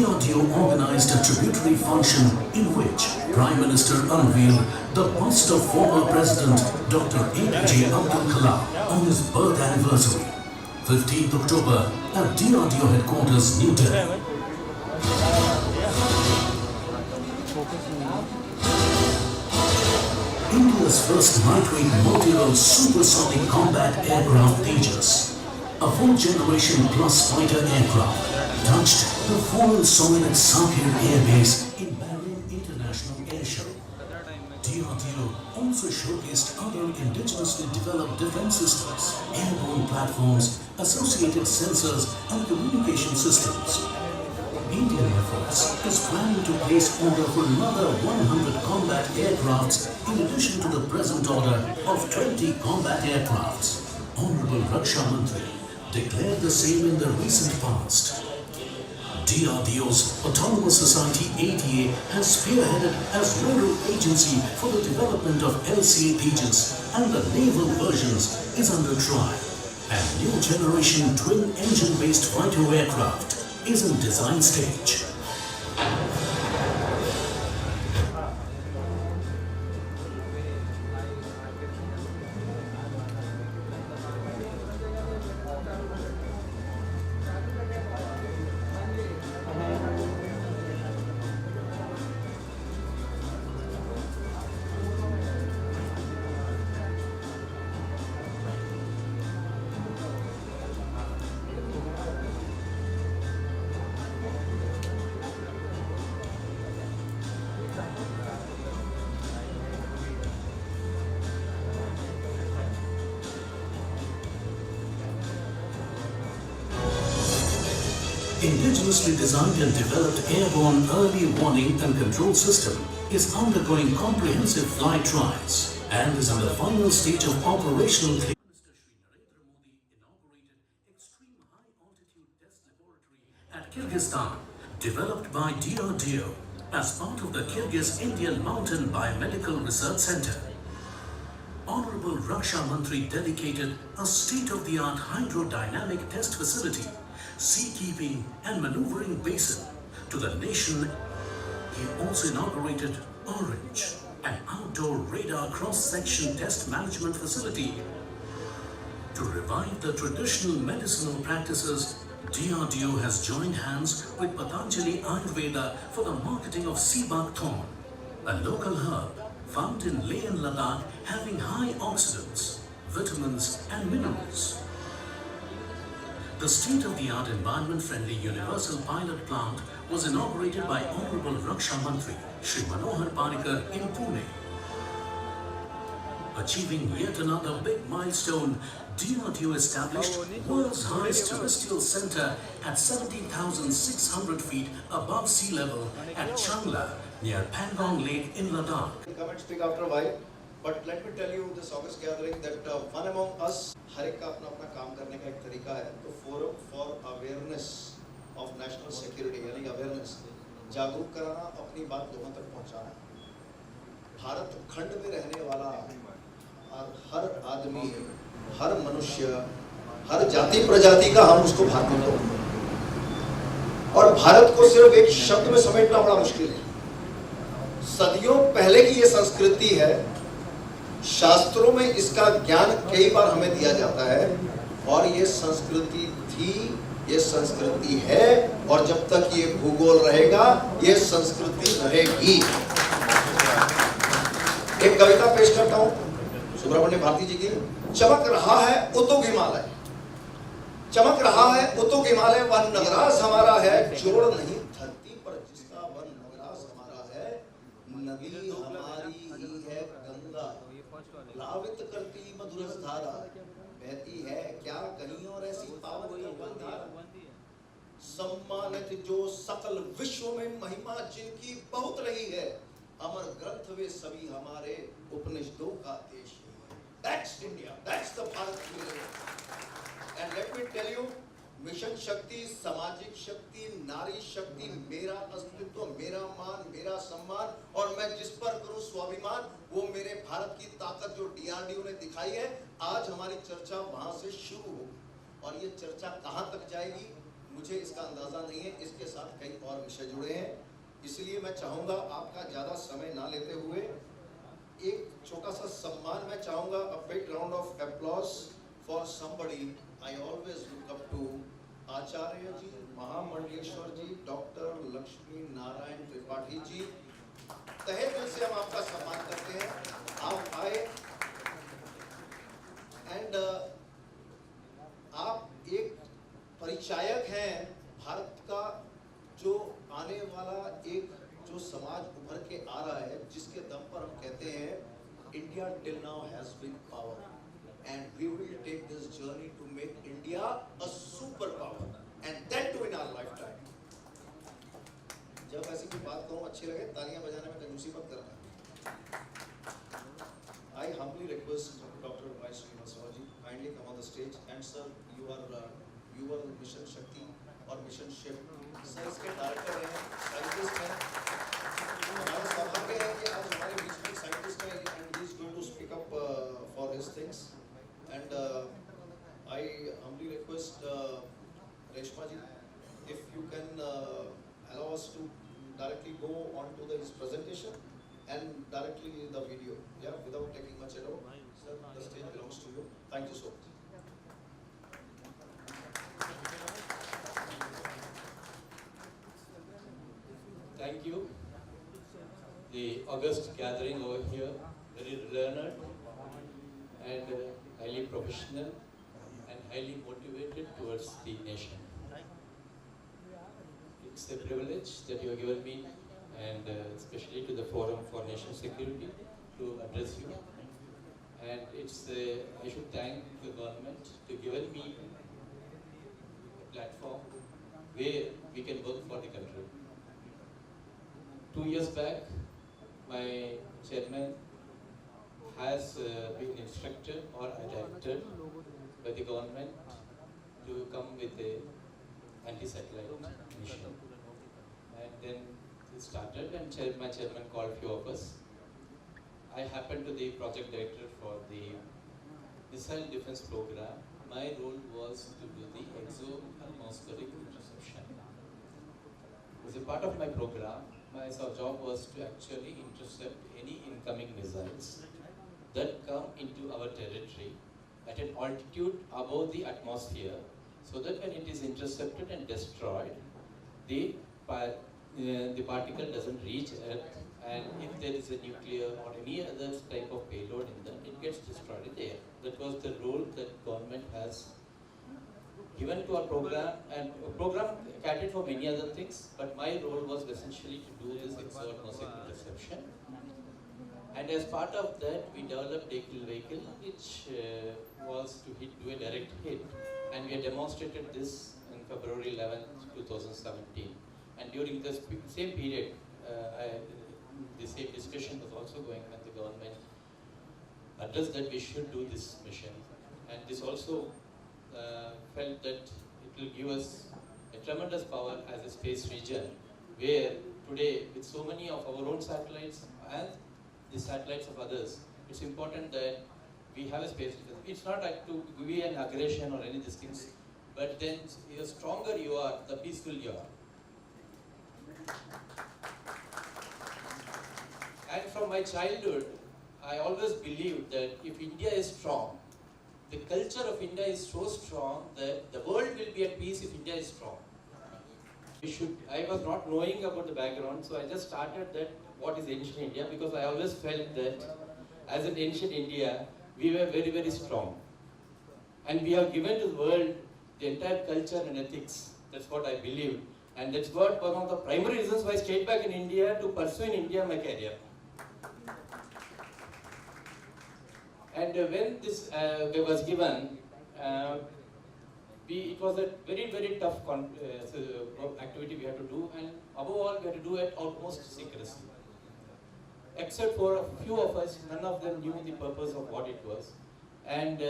DRDO organized a tributary function in which Prime Minister unveiled the bust of former President Dr. APJ Abdul Kalam on his birth anniversary, 15th October at DRDO headquarters, New Delhi. India's first lightweight multi-role supersonic combat aircraft Tejas, a fourth-generation plus fighter aircraft, touched the fallen soil at Sakir Air Base in Bahrain International Air Show. DRDO also showcased other indigenously developed defense systems, airborne platforms, associated sensors and communication systems. Indian Air Force is planning to place order for another 100 combat aircrafts in addition to the present order of 20 combat aircrafts. Honorable Raksha Mantri declared the same in the recent past. DRDO's Autonomous Society ATA has spearheaded as nodal agency for the development of LCA Tejas, and the naval versions is under trial. And new generation twin engine based fighter aircraft is in design stage. Indigenously designed and developed airborne early warning and control system is undergoing comprehensive flight trials and is in the final stage of operational clearance. Minister Shri Narendra Modi inaugurated Extreme High Altitude Test Laboratory at Kyrgyzstan, developed by DRDO as part of the Kyrgyz-Indian Mountain Biomedical Research Center. Honorable Raksha Mantri dedicated a state-of-the-art hydrodynamic test facility, seakeeping and maneuvering basin to the nation. He also inaugurated Orange, an outdoor radar cross-section test management facility. To revive the traditional medicinal practices, DRDO has joined hands with Patanjali Ayurveda for the marketing of Seabak Thorn, a local herb found in Leh and Ladakh having high oxidants, vitamins and minerals. The state-of-the-art environment-friendly universal pilot plant was inaugurated by Honorable Raksha Mantri Shri Manohar Parrikar in Pune. Achieving yet another big milestone, DRDO established world's highest terrestrial center at 17,600 feet above sea level at Changla near Pangong Lake in Ladakh. Come and speak after a while, but let me tell you this August gathering that one among us, हर एक का अपना काम करने का एक तरीका है. तो forum for awareness of national security यानी अवेयरनेस, जागरूक कराना, अपनी बात लोगों तक पहुंचाना. भारत खंड में रहने वाला और हर आदमी, हर मनुष्य, हर जाति प्रजाति का हम उसको भारतीय लोग, और भारत को सिर्फ एक शब्द में समेटना बड़ा मुश्किल है. सदियों पहले की ये संस्कृति है. शास्त्रों में इसका ज्ञान कई बार हमें दिया जाता है, और ये संस्कृति थी, ये संस्कृति है, और जब तक ये भूगोल रहेगा ये संस्कृति रहेगी. एक कविता पेश करता हूं सुब्रमण्य भारती जी की. चमक रहा है उतुग हिमालय, चमक रहा है उतुग हिमालय, वन नगराज हमारा है, जोड़ नहीं धरती पर जिसका वन नगराज हमारा है. नदी हमारी ही है गंगा, लावित करती मधुर धारा, बहती है क्या कहीं और ऐसी पावन धारा. सम्मानित जो सकल विश्व में महिमा जिनकी बहुत रही है, अमर ग्रंथ वे सभी हमारे, उपनिषदों का देश है. That's India, that's the Bharat we live in. And let me tell you, mission शक्ति, सामाजिक शक्ति, नारी शक्ति, मेरा अस्तित्व, मेरा मान, मेरा सम्मान, और मैं जिस पर करूं स्वाभिमान, वो मेरे भारत की ताकत जो DRDO ने दिखाई है. आज हमारी चर्चा वहां से शुरू होगी, और ये चर्चा कहां तक जाएगी, मुझे इसका अंदाज़ा नहीं है, इसके साथ कई और विषय जुड़े हैं। इसलिए मैं चाहूँगा आपका ज़्यादा समय ना लेते हुए एक छोटा सा सम्मान मैं चाहूँगा, a big round of applause for somebody I always look up to, Acharya ji, Mahamandaleshwar ji, doctor Lakshmi Narayan Tripathi ji. तहे दिल से हम आपका सम्मान करते हैं, आप आए एंड आप एक परिचायक हैं भारत का, जो आने वाला एक जो समाज उभर के आ रहा है, जिसके दम पर हम कहते हैं India till now has been power and we will take this journey to make India a super power and that too in our lifetime. जब ऐसी कोई बात कहूं अच्छी लगे, तालियां बजाने में कंजूसी मत करना। I humbly request Dr. Y. Srinivasa ji kindly come on the stage, and sir, you are the mission Shakti और मिशन शिप, सर इसके डायरेक्टर हैं, साइंटिस्ट हैं। हमारा सौभाग्य है कि आज हमारे बीच में साइंटिस्ट है and he is going to speak up for his things and I humbly request Reshma ji, if you can allow us to directly go on to his presentation and directly the video, yeah, without taking much ado. Sir, the stage belongs to you. Thank you so much. Thank you. The august gathering over here, very learned and highly professional and highly motivated towards the nation. It's a privilege that you have given me, and especially to the Forum for Nation Security, to address you. And I should thank the government to given me a platform where we can work for the country. 2 years back, my chairman has been instructed or directed by the government to come with a anti-satellite mission. And then it started, and my chairman called few of us. I happened to be the project director for the missile defense program. My role was to do the exo-atmospheric interception. As a part of my program, my job was to actually intercept any incoming missiles that come into our territory at an altitude above the atmosphere, so that when it is intercepted and destroyed, the particle doesn't reach Earth, and if there is a nuclear or any other type of payload in them, it gets destroyed in the air. That was the role that government has given to our program, and program catered for many other things, but my role was essentially to do this exo-atmospheric interception. And as part of that, we developed a vehicle which was to do a direct hit, and we demonstrated this in February 11th, 2017. And during this same period, the same discussion was also going when the government addressed that we should do this mission. And this also felt that it will give us a tremendous power as a space region, where today with so many of our own satellites and the satellites of others, it's important that we have a space region. It's not like to be an aggression or any of these things, but then the stronger you are, the peaceful you are. And from my childhood, I always believed that if India is strong, the culture of India is so strong that the world will be at peace if India is strong. I was not knowing about the background, so I just started that what is ancient India, because I always felt that as an ancient India, we were very, very strong. And we have given to the world the entire culture and ethics. That's what I believed. And that's what one of the primary reasons why I stayed back in India, to pursue in India my career. And when this was given, it was a very, very tough activity we had to do, and above all we had to do it utmost secrecy. Except for a few of us, none of them knew the purpose of what it was. And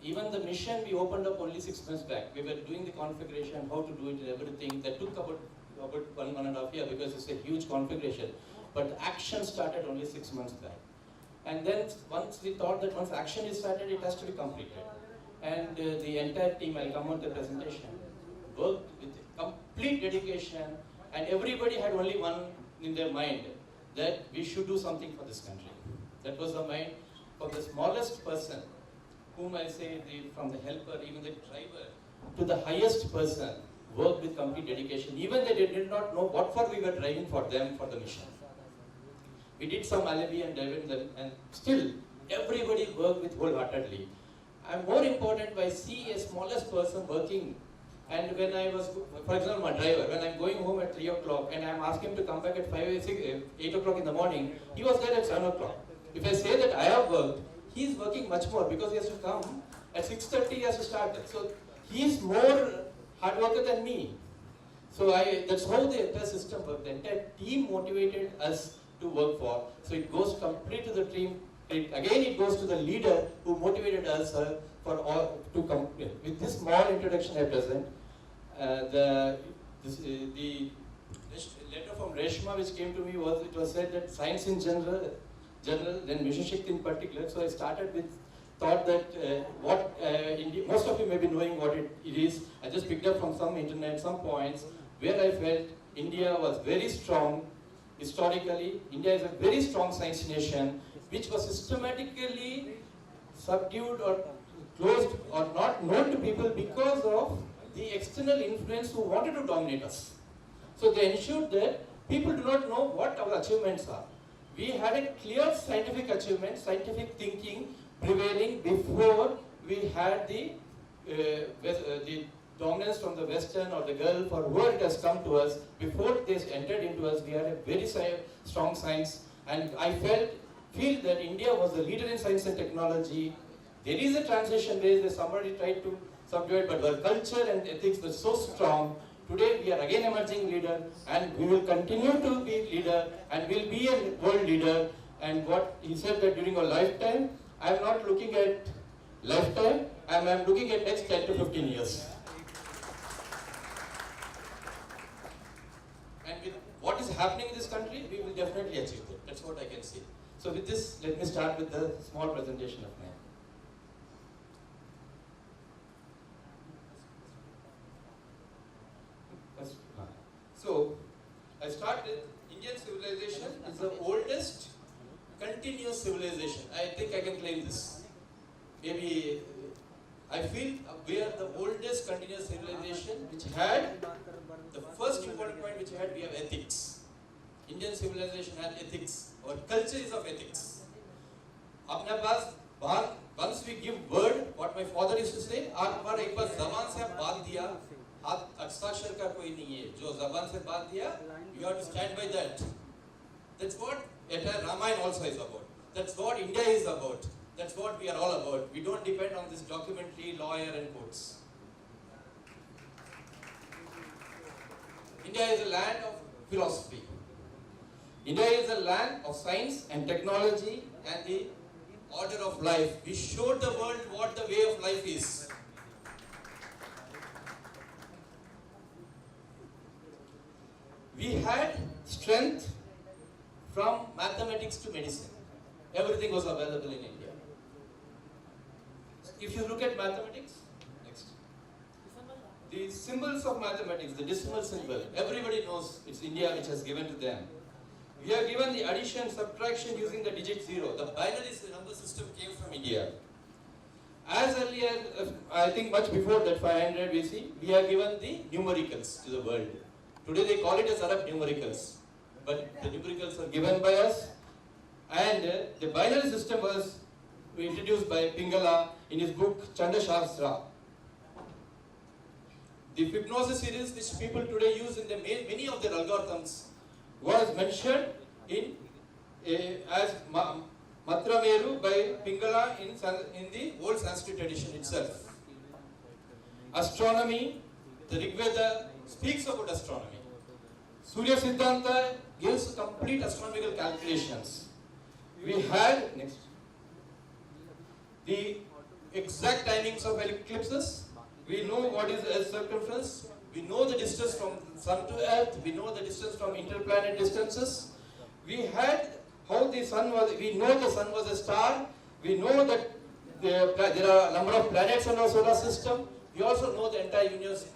even the mission we opened up only 6 months back. We were doing the configuration, how to do it and everything. That took about 1.5 years, because it's a huge configuration. But action started only 6 months back. And then once we thought that once action is started, it has to be completed. And the entire team, I'll come on the presentation, worked with complete dedication, and everybody had only one in their mind, that we should do something for this country. That was the mind for the smallest person, whom I say from the helper, even the driver, to the highest person, worked with complete dedication. Even they did not know what for we were driving for them for the mission. We did some alibi and driven them, and still everybody worked with wholeheartedly. And more important, I see a smallest person working. And when I was, for example, my driver, when I'm going home at 3 o'clock and I'm asking him to come back at 8 o'clock in the morning, he was there at 7 o'clock. If I say that I have worked, he's working much more because he has to come at 6:30, he has to start. So he's more hard worker than me. So that's how the entire system worked. The entire team motivated us to work for. So it goes complete to the team. Again, it goes to the leader who motivated us for all to come. With this small introduction I present, the letter from Reshma which came to me was said that science in general, then Mission Shakti in particular. So I started with thought that most of you may be knowing what it is. I just picked up from some internet, some points where I felt India was very strong historically. India is a very strong science nation, which was systematically subdued or closed or not known to people because of the external influence who wanted to dominate us. So they ensured that people do not know what our achievements are. We had a clear scientific achievement, scientific thinking prevailing before we had the dominance from the Western or the Gulf or whoever it has come to us. Before this entered into us, we had a very strong science, and I feel that India was the leader in science and technology. There is a transition where somebody tried to subdue it, but our culture and ethics were so strong. Today we are again emerging leader, and we will continue to be leader, and will be a world leader. And what he said that during our lifetime, I am not looking at lifetime, I am looking at next 10 to 15 years. And with what is happening in this country, we will definitely achieve that. That's what I can see. So with this, let me start with the small presentation of mine. So, I start with Indian civilization is the oldest continuous civilization. I think I can claim this. Maybe I feel we are the oldest continuous civilization which had the first important point which we have ethics. Indian civilization had ethics. Our culture is of ethics. अपने पास once we give word, what my father used to say, आप पर एक बार ज़बान से बात दिया, हाथ हस्ताक्षर का कोई नहीं है. जो ज़बान से बात दिया, you have to stand by that. That's what entire Ramayana also is about. That's what India is about. That's what we are all about. We don't depend on this documentary, lawyer and courts. India is a land of philosophy. India is a land of science and technology and the order of life. We showed the world what the way of life is. We had strength from mathematics to medicine. Everything was available in India. If you look at mathematics, next. The symbols of mathematics, the decimal symbol, everybody knows it's India which has given to them. We are given the addition, subtraction using the digit 0. The binary number system came from India. As early as, I think much before that 500 BC, we are given the numericals to the world. Today they call it as Arab numericals. But the numericals are given by us. And the binary system was introduced by Pingala in his book Chanda Shastra. The Fibonacci series which people today use in many of their algorithms was mentioned in as Matrameru by Pingala in the old Sanskrit tradition itself. Astronomy, the Rig Veda speaks about astronomy. Surya Siddhanta gives complete astronomical calculations. We had next the exact timings of eclipses. We know what is Earth's circumference. We know the distance from Sun to Earth. We know the distance from interplanet distances. We had how the Sun was. We know the Sun was a star. We know that there are a number of planets in our solar system. We also know the entire universe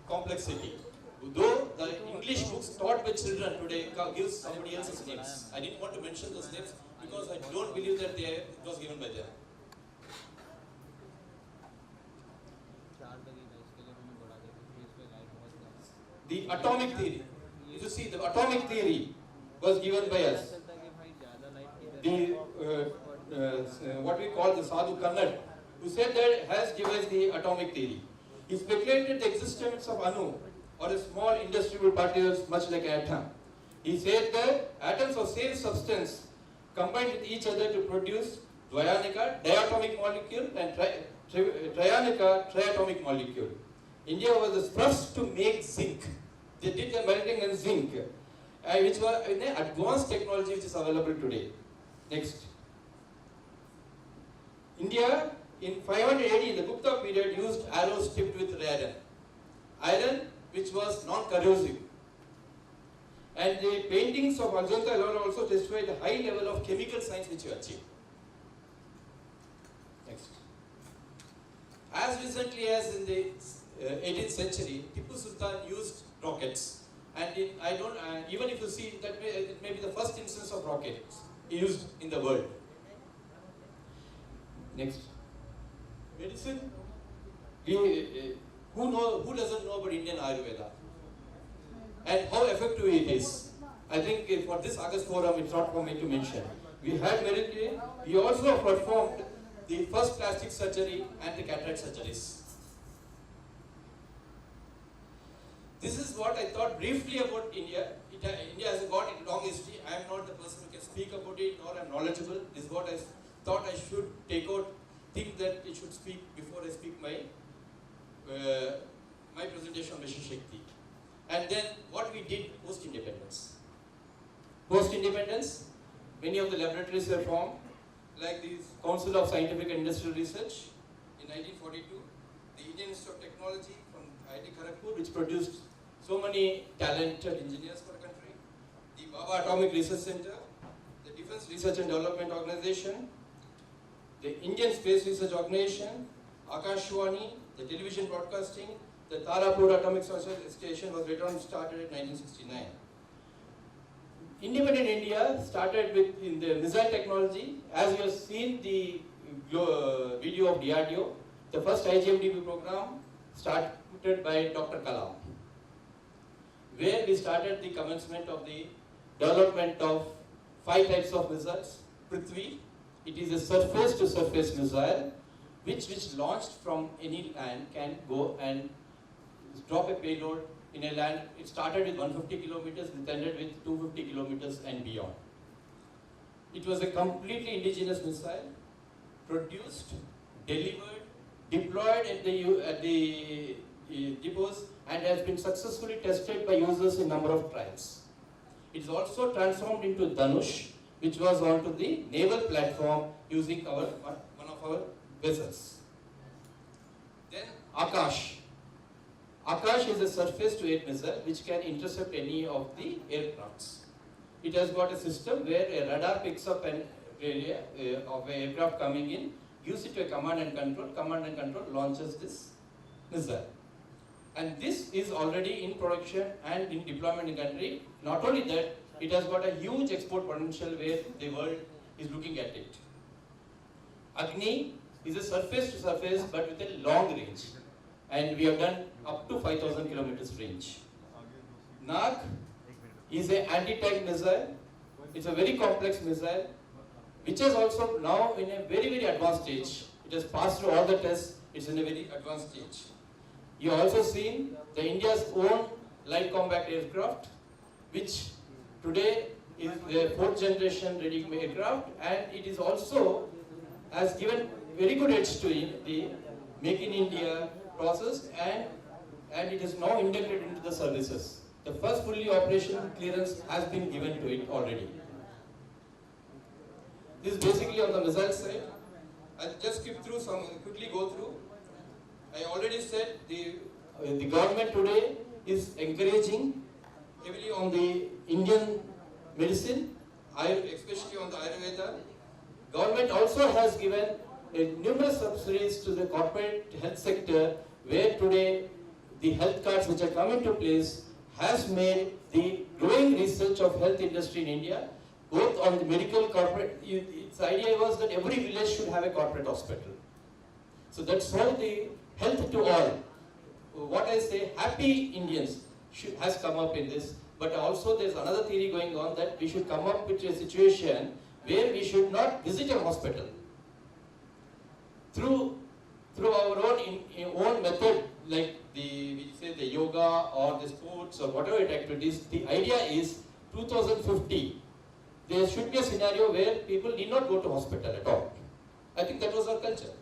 complexity. Though the English books taught by children today gives somebody else's names. I didn't want to mention those names because I don't believe that it was given by them. The atomic theory. You see, the atomic theory was given by us. The what we call the Sadhu Kannad, who said that has devised the atomic theory. He speculated the existence of Anu, or a small industrial particles much like an atom. He said that atoms of same substance combined with each other to produce Dvyanika, diatomic molecule, and Trianika, triatomic molecule. India was the first to make zinc. They did the melting in zinc, which was an advanced technology which is available today. Next. India in 500 AD in the Gupta period used arrows tipped with iron. Iron which was non-corrosive. And the paintings of Ajanta also testify the high level of chemical science which you achieved. Next. As recently as in the 18th century, Tipu Sultan used rockets. And even if you see that it may be the first instance of rockets used in the world. Next. Medicine. Who doesn't know about Indian Ayurveda? And how effective it is. I think for this August forum, it's not for me to mention. We had military. We also performed the first plastic surgery and the cataract surgeries. This is what I thought briefly about India. India has got a long history. I am not the person who can speak about it, nor I am knowledgeable. This is what I thought I should take out, think that I should speak before I speak my presentation on Mission Shakti. And then what we did post-independence. Post-independence, many of the laboratories were formed, like the Council of Scientific and Industrial Research in 1942, the Indian Institute of Technology from IIT Kharagpur, which produced so many talented engineers for the country, the Baba Atomic Research Center, the Defense Research and Development Organization, the Indian Space Research Organization, Akashwani, the television broadcasting, the Tarapur Atomic Station was later on started in 1969. Independent India started with in the missile technology. As you have seen the video of DRDO, the first IGMDB program started by Dr. Kalam, where we started the commencement of the development of 5 types of missiles. Prithvi, it is a surface-to-surface missile, which launched from any land can go and drop a payload in a land. It started with 150 kilometers, it ended with 250 kilometers and beyond. It was a completely indigenous missile, produced, delivered, deployed at the depots, and has been successfully tested by users in number of trials. It is also transformed into Dhanush, which was onto the naval platform using one of our vessels. Then Akash. Akash is a surface-to-air missile which can intercept any of the aircrafts. It has got a system where a radar picks up an area of an aircraft coming in, gives it to a command and control launches this missile. And this is already in production and in deployment in the country. Not only that, it has got a huge export potential where the world is looking at it. Agni is a surface-to-surface but with a long range. And we have done up to 5,000 kilometers range. Nag is an anti-tank missile. It's a very complex missile, which is also now in a very, very advanced stage. It has passed through all the tests. It's in a very advanced stage. You have also seen the India's own light combat aircraft, which today is the 4th generation ready aircraft, and it is also has given very good edge to the Make in India process, and it is now integrated into the services. The first fully operational clearance has been given to it already. This is basically on the missile side. I'll just quickly go through. I already said the government today is encouraging heavily on the Indian medicine, especially on the Ayurveda. Government also has given numerous subsidies to the corporate health sector, where today the health cards which are coming to place has made the growing research of health industry in India, both on the medical corporate. Its idea was that every village should have a corporate hospital. So that's how the health to all. What I say, happy Indians has come up in this. But also there's another theory going on that we should come up with a situation where we should not visit a hospital. Through our own method, like we say the yoga or the sports or whatever activities, the idea is 2050, there should be a scenario where people need not go to hospital at all. I think that was our culture.